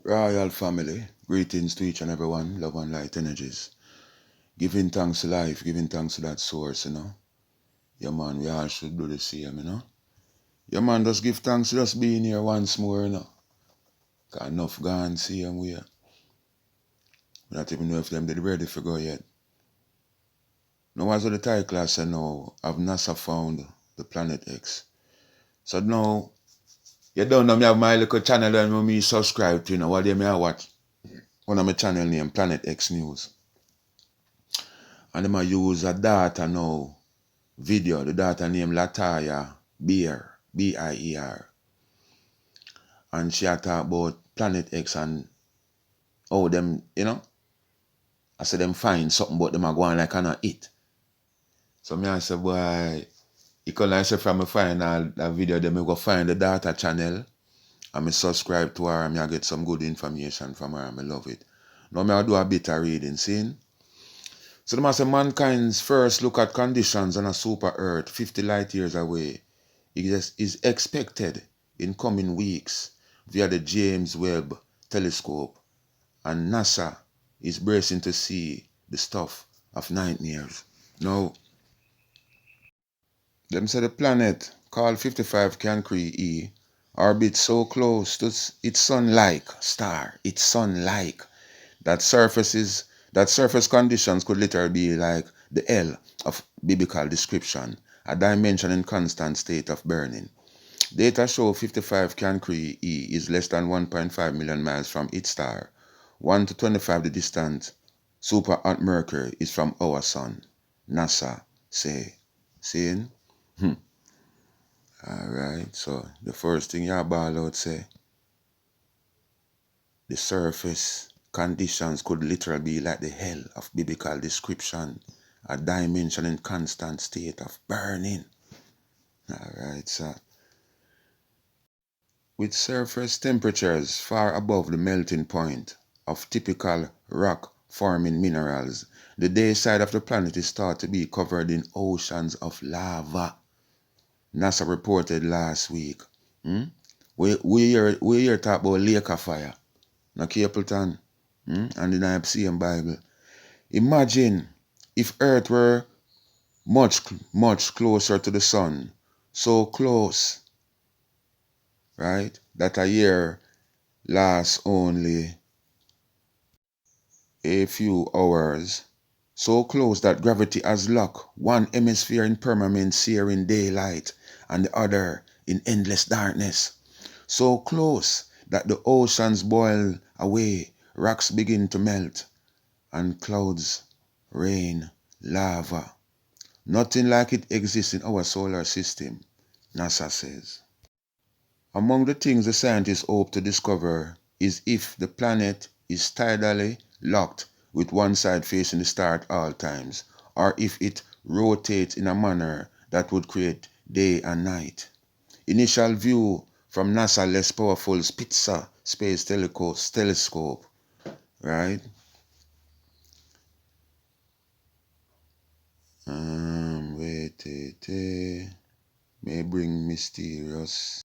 Royal family, greetings to each and everyone, love and light energies. Giving thanks to life, giving thanks to that source, Yeah, man, we all should do the same. Yeah, man, just give thanks to just being here once more. Got enough gone same way. We not even know if them did ready for go yet. Now, as of the Thai class, I know, have NASA found the planet X. So now, you don't know me have my little channel and me subscribe to, what do you watch? One of my channel named Planet X News. And them a use a data now, video, the data name Lataya Beer, B-I-E-R. And she a talk about Planet X and how them, I say them find something but them a go on like an it. So me I say, boy, you can like say from me find that video, then me go find the data channel and me subscribe to her and me I get some good information from her and me love it. Now me I do a bit of reading, see? So them say mankind's first look at conditions on a super Earth 50 light years away is expected in coming weeks via the James Webb telescope, and NASA is bracing to see the stuff of nightmares. Now, them say the planet called 55 Cancri E orbits so close to its sun-like star, that surface conditions could literally be like the L of biblical description, a dimension in constant state of burning. Data show 55 Cancri E is less than 1.5 million miles from its star. 1 to 25 the distance super hot Mercury is from our sun. NASA say. Seeing? Alright, so the first thing you ball out say, the surface conditions could literally be like the hell of biblical description, a dimension in constant state of burning. Alright, so with surface temperatures far above the melting point of typical rock-forming minerals, the day side of the planet is thought to be covered in oceans of lava. NASA reported last week. We hear talk about lake of fire. Now Capleton, and the IPCM Bible. Imagine if Earth were much, much closer to the sun. So close, right, that a year lasts only a few hours. So close that gravity has locked one hemisphere in permanent searing daylight and the other in endless darkness. So close that the oceans boil away, rocks begin to melt, and clouds rain lava. Nothing like it exists in our solar system, NASA says. Among the things the scientists hope to discover is if the planet is tidally locked with one side facing the star at all times, or if it rotates in a manner that would create day and night. Initial view from NASA less powerful Spitzer space telescope, right? May bring mysterious.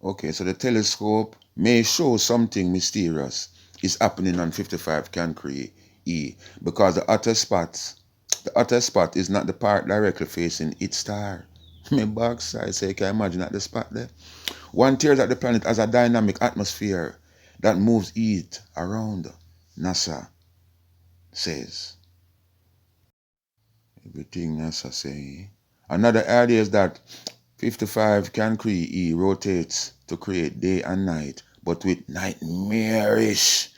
Okay, so the telescope may show something mysterious is happening on 55 Cancri E because the hottest spot is not the part directly facing its star. My backside say, can you imagine at the spot there? One theory that the planet has a dynamic atmosphere that moves heat around, NASA says. Everything NASA say. Another idea is that 55 Cancri E rotates to create day and night, but with nightmarish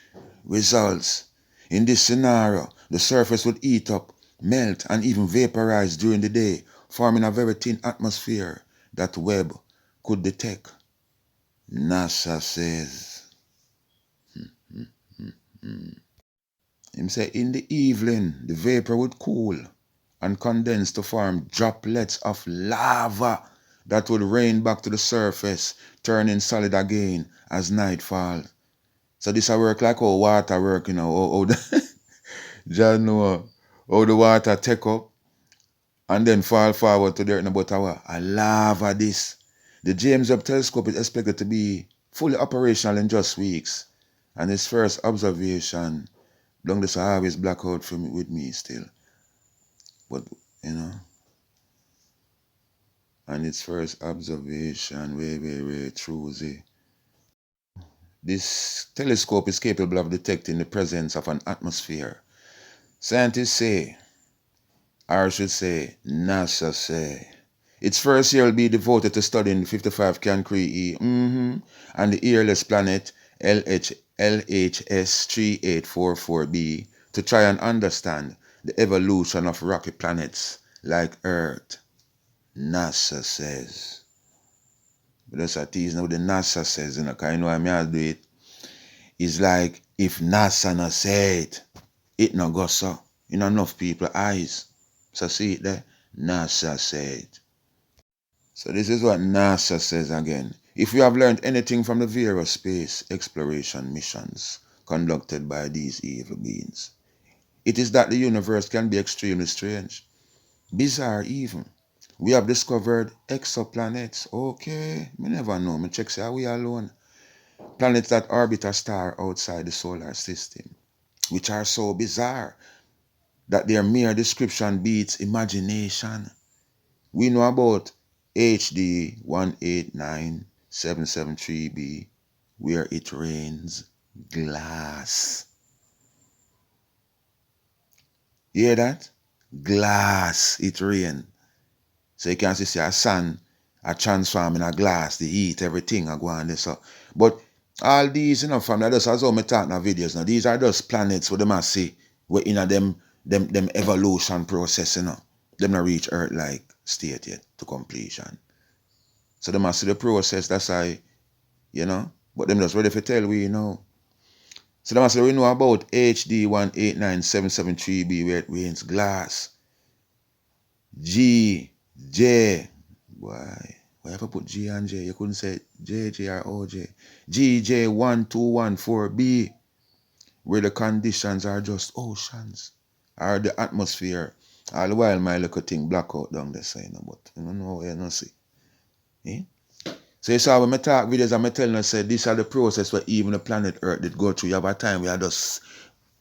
results. In this scenario, the surface would heat up, melt, and even vaporize during the day, forming a very thin atmosphere that Webb could detect. NASA says. Him say in the evening, the vapor would cool and condense to form droplets of lava that would rain back to the surface, turning solid again as night falls. So this a work like how water work, how John know how the water take up and then fall forward to the earth in about a lava this. The James Webb telescope is expected to be fully operational in just weeks, And his first observation, long this I always black out for me, with me still. But, you know, and its first observation, way, Truzy. This telescope is capable of detecting the presence of an atmosphere. Scientists say, or I should say, NASA say, its first year will be devoted to studying the 55 Cancri E and the airless planet LHS 3844b to try and understand the evolution of rocky planets like Earth. NASA says. But that's a tease now the NASA says, you know, because you know what I do it. It's like if NASA not say it, it not go so. In enough people eyes. So see it there? NASA said. So this is what NASA says again. If we have learned anything from the various space exploration missions conducted by these evil beings, it is that the universe can be extremely strange, bizarre even. We have discovered exoplanets. Okay, me never know. Me check say are we alone. Planets that orbit a star outside the solar system, which are so bizarre that their mere description beats imagination. We know about HD 189773b, where it rains glass. You hear that? Glass, it rain. So you can see a sun, a transform in a glass, the heat, everything I go on this. So. But all these, you know, from that, just as how me talk in the videos now, these are just planets where they must see we're in a them evolution process, you know. Them not reach Earth like state yet to completion. So they must see the process, that's why, you know. But them just ready to tell we, you know. So they must say we know about HD 189773b where it rains glass. G, J, why have I put G and J? You couldn't say JJ or OJ. GJ1214b, where the conditions are just oceans, or the atmosphere. All the while my little thing black out down the side, but you don't know where you don't see. Eh? So you saw when I talk videos and I telling you, say these are the process where even the planet Earth did go through. You have a time we are just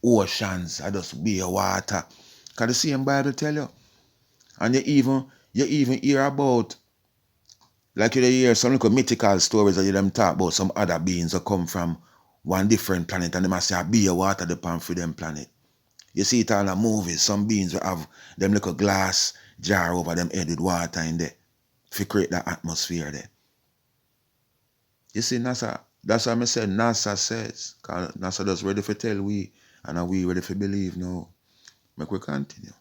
oceans, I just be water. Cause the same Bible tell you. And you even hear about, like you hear some little mythical stories that you them talk about some other beings that come from one different planet and they must say a be a water depend for them planet. You see it all in the movies, some beings will have them little glass jar over them head with water in there to create that atmosphere there. You see, NASA, that's why I said NASA says. Cause NASA just ready for tell we, and are we ready for believe now. Make we continue.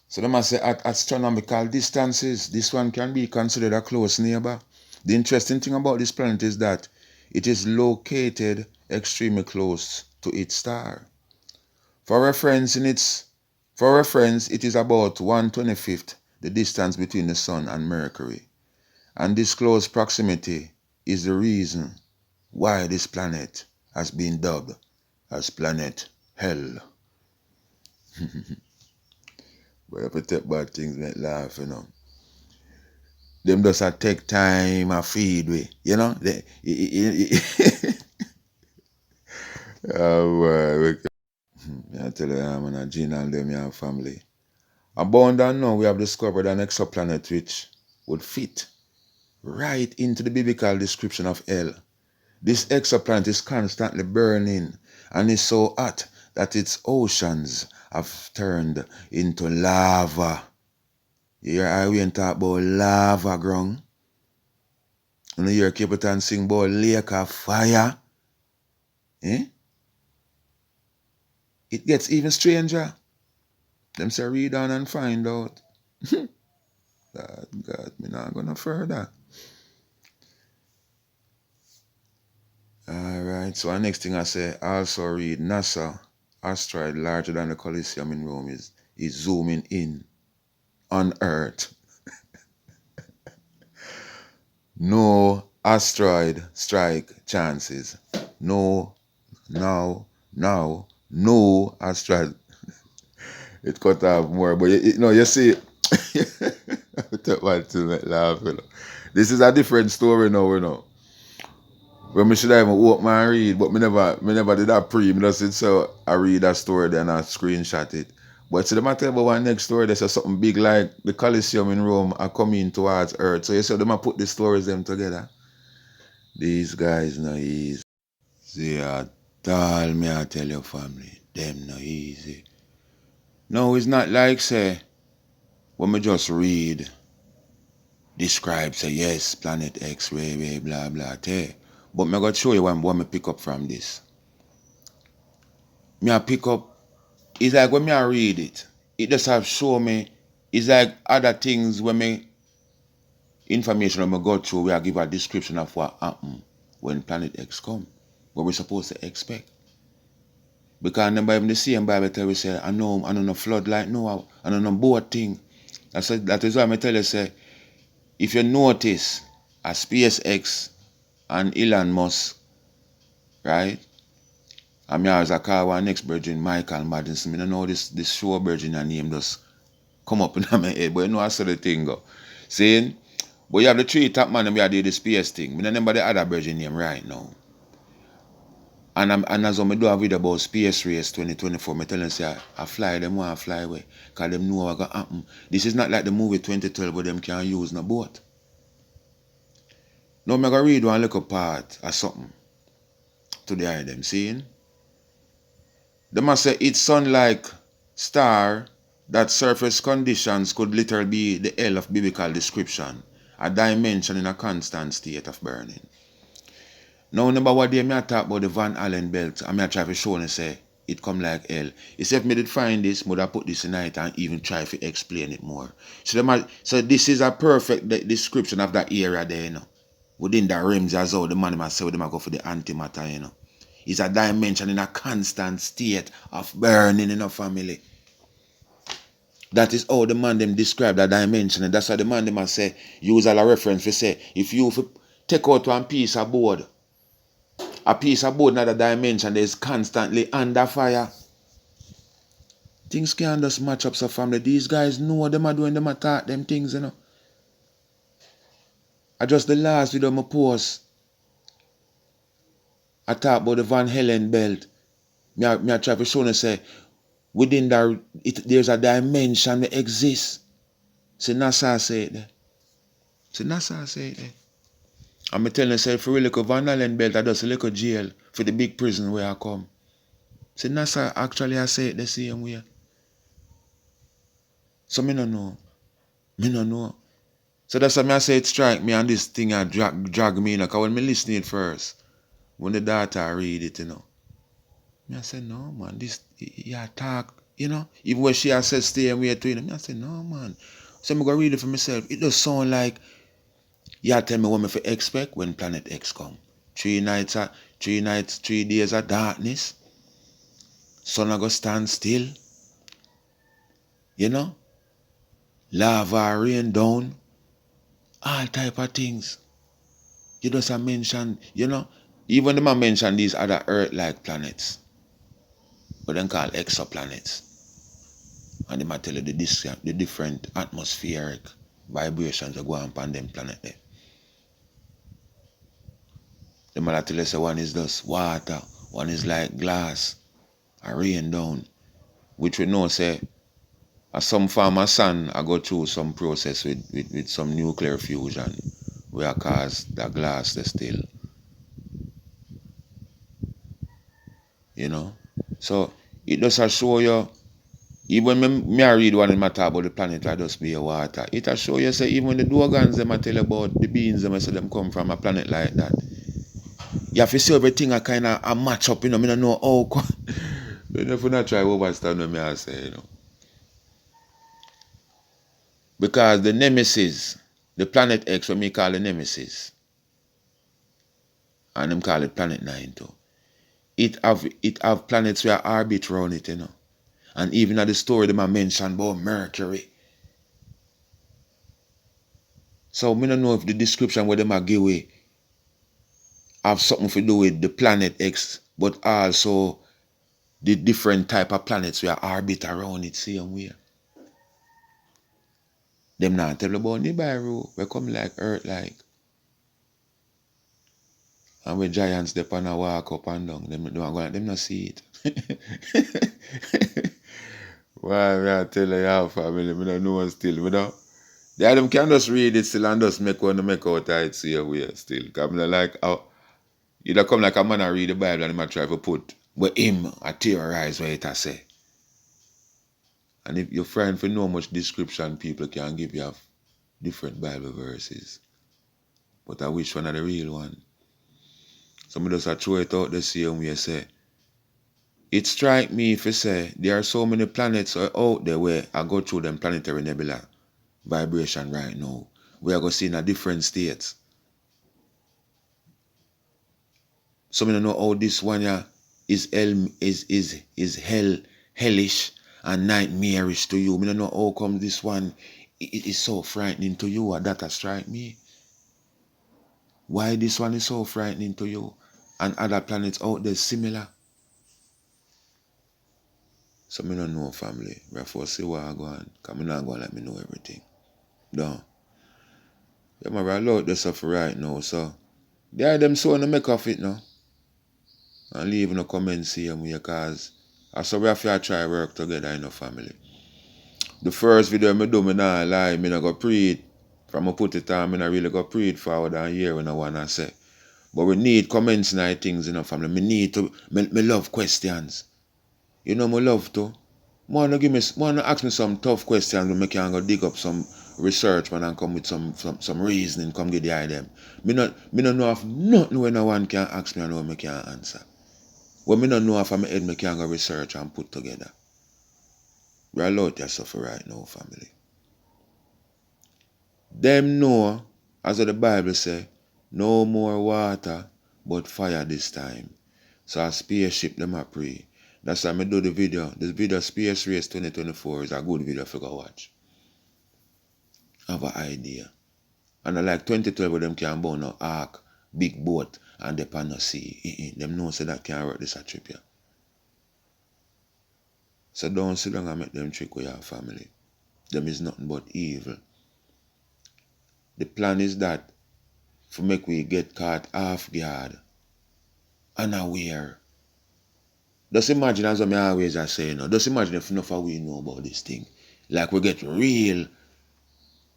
So they must say at astronomical distances, this one can be considered a close neighbor. The interesting thing about this planet is that it is located extremely close to its star. For reference, it is about 1/25 the distance between the Sun and Mercury. And this close proximity is the reason why this planet has been dubbed as Planet Hell. But if I take bad things, make laugh, you know. Them just a take time a feed we, you know. Oh, boy. I tell you, I'm on a Gene and them your family. Abound and now we have discovered an exoplanet which would fit right into the biblical description of hell. This exoplanet is constantly burning and is so hot that its oceans have turned into lava. You hear I went talk about lava ground? And you hear Capleton sing about lake of fire? Eh? It gets even stranger. Them say read on and find out. God, me not gonna further. Alright, so the next thing I say, also read NASA asteroid larger than the Colosseum in Rome is zooming in on Earth. No asteroid strike chances. No asteroid. It cut off more, but you see, I took one to make laugh, you know. This is a different story now, you know. Well, me should have even open and read, but me never did that pre. Me just did so I read that story then I screenshot it. But see, them I tell about one next story, there's something big like the Colosseum in Rome are coming towards Earth. So you see them I put the stories them together. These guys no easy. See at all me I tell your family. Them no easy. No, it's not like say when me just read, describe say yes, planet X, way, blah blah te. But me got show you what me pick up from this. Me I pick up. It's like when me I read it, it just have show me. It's like other things when me information when me go through, we I give a description of what happen when Planet X come, what we're supposed to expect. Because remember even the same Bible tell we say, I know no flood like Noah, I know no boat thing. That is why I tell you say, if you notice a SpaceX and Elon Musk, right? And me always call one next virgin Michael Madison. I don't know this show virgin name just come up in my head, but you know I saw the thing go. Saying, but you have the three top man and we are doing the space thing. I don't remember the other virgin name right now. And as I do a video about Space Race 2024, I tell them say I fly, them want to fly away. Because them know what going to happen. This is not like the movie 2012 where them can use no boat. Now I'm going to read one little part or something to the eye them seeing. They must say it's sun-like star that surface conditions could literally be the hell of biblical description, a dimension in a constant state of burning. Now, number one day, I talk about the Van Allen belt, and I try to show and say it come like hell. He said, if I did find this, I put this in it and even try to explain it more. So this is a perfect description of that area there, you know. Within the realms as well, the man must say, they go for the antimatter, you know. It's a dimension in a constant state of burning in a family. That is how the man them describe that dimension. And that's why the man them must say, use all a reference to say, if you take out one piece of board, a piece of board in another dimension that is constantly under fire. Things can't just match up so family. These guys know what them are doing, them are taught them things, you know. I just the last video I post, I talk about the Van Halen belt. Me I try to show and say, within that, there's a dimension that exists. See, NASA say it there. See, NASA say it there. I'm telling you, say, for really little Van Allen belt, I just a little jail for the big prison where I come. See, NASA actually I say it the same way. So me no know. Me no know. So that's why I say it strike me and this thing I drag me, you know, because when me listen it first, when the daughter read it, you know, me I say, no man, this, yeah, talk, you know, even when she has said stay away to, you know, me I say, no man. So I'm going to read it for myself. It does sound like, yeah, tell me what me to expect when Planet X come. 3 days of darkness. Sun I go stand still. You know? Lava rain down. All type of things. You just have mentioned, you know, even them mention these other Earth-like planets. But then call exoplanets. And they might tell you the different atmospheric vibrations that go on upon them planet there. They might tell you say one is just water, one is like glass, a rain down. Which we know say some form of sun I go through some process with some nuclear fusion where cause the glass they still. You know? So it does show you, even me I read one in my talk about the planet I just be a water. It will show you say even the Dogons them I tell you about the beings them I say them come from a planet like that. You have to see everything I kinda a match up, you know, I don't know how you never not try overstand what me I say, you know. Because the Nemisis, the planet X, what me call the Nemisis, and them call it planet 9 too. It have planets where orbit around it, you know. And even at the story them I mention about Mercury. So me don't know if the description where them I give away have something to do with the planet X, but also the different type of planets where orbit around it same way. Them not tell about Nibiru, we come like Earth like. And when giants they pan a walk up and down, them not see it. Why me I tell you, family, me don't know still, me don't. Yeah, them can just read it still and just make make out it see a way still. Cause me like how you come like a man and read the Bible and him a try to put but him a theorize what it a say. And if you're trying for know much description, people can give you different Bible verses. But I wish one of the real one. Some of us are throw it out the same way say. It strike me if you say there are so many planets out there where I go through them planetary nebula vibration right now. We are going to see in a different states. So I don't know how this one is hellish and nightmarish to you. I don't know how come this one is so frightening to you, and that has strike me. Why this one is so frightening to you and other planets out there similar? So I don't know, family. Therefore, see what I go on. Because I'm not going to let me know everything. No. Yeah, man, I love this stuff right now. So, they are them so to make of it now. And leave in the comments here because I saw we have to try work together in the family. The first video I do, I not lie, I not go pre it. From I put it on, I not really go pre it forward and hear when I want to say. But we need comments and things in the family. Me love questions. You know, me love to. Wanna ask me some tough questions and me can go dig up some research man and come with some reasoning, come get the idea. Me not know of nothing when no one can ask me and know me can answer. What me don't know if my head me can go research and put together. We're allowed to suffer right now, family. Them know, as the Bible say, no more water but fire this time. So a spaceship them a pray. That's why I do the video. This video Space Race 2024 is a good video for go watch. Have an idea. And I like 2012 where them can burn no ark, big boat, and they pan no sea. Them know say that can't work this a trip here. So don't sit down and make them trick with your family. Them is nothing but evil. The plan is that for make we get caught off guard, unaware. Just imagine as I always say, just imagine if enough of we know about this thing. Like we get real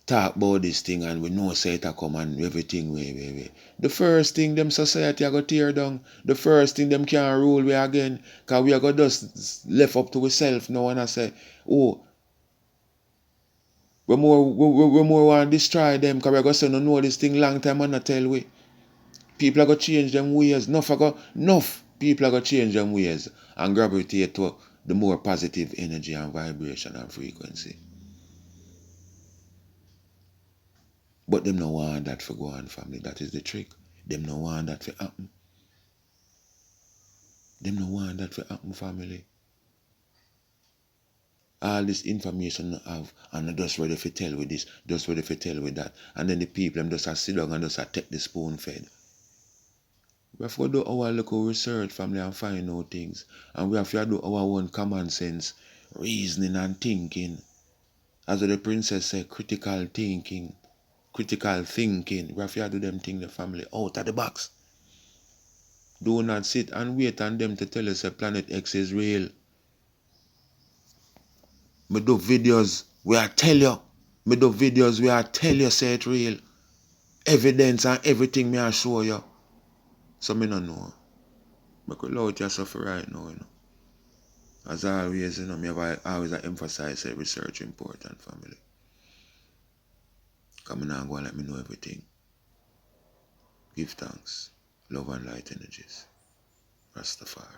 talk about this thing and we know say it a come and everything way. The first thing them society are going to tear down, the first thing them can't rule we again, because we are going to just left up to ourselves now and I say, oh, we more want to destroy them because we're going to say no know this thing long time and not tell we. People are going to change them ways. Enough people are going to change them ways and gravitate to the more positive energy and vibration and frequency. But them no want that for go on, family. That is the trick. Them no want that for happen. Them no want that for happen, family. All this information I have, and I'm just ready for tell with this, just ready for tell with that. And then the people, them just sit down and just take the spoon fed. We have to do our local research, family, and find out things. And we have to do our own common sense, reasoning and thinking. As the princess said, critical thinking. Critical thinking. We have to do them things, the family, out of the box. Do not sit and wait on them to tell us that Planet X is real. Me do videos where I tell you. Me do videos where I tell you say it real. Evidence and everything me I show you. So me no know. Me could load yourself right now, As always, me have always emphasize that research important, family. Come on and go and let me know everything. Give thanks. Love and light energies. Rastafari.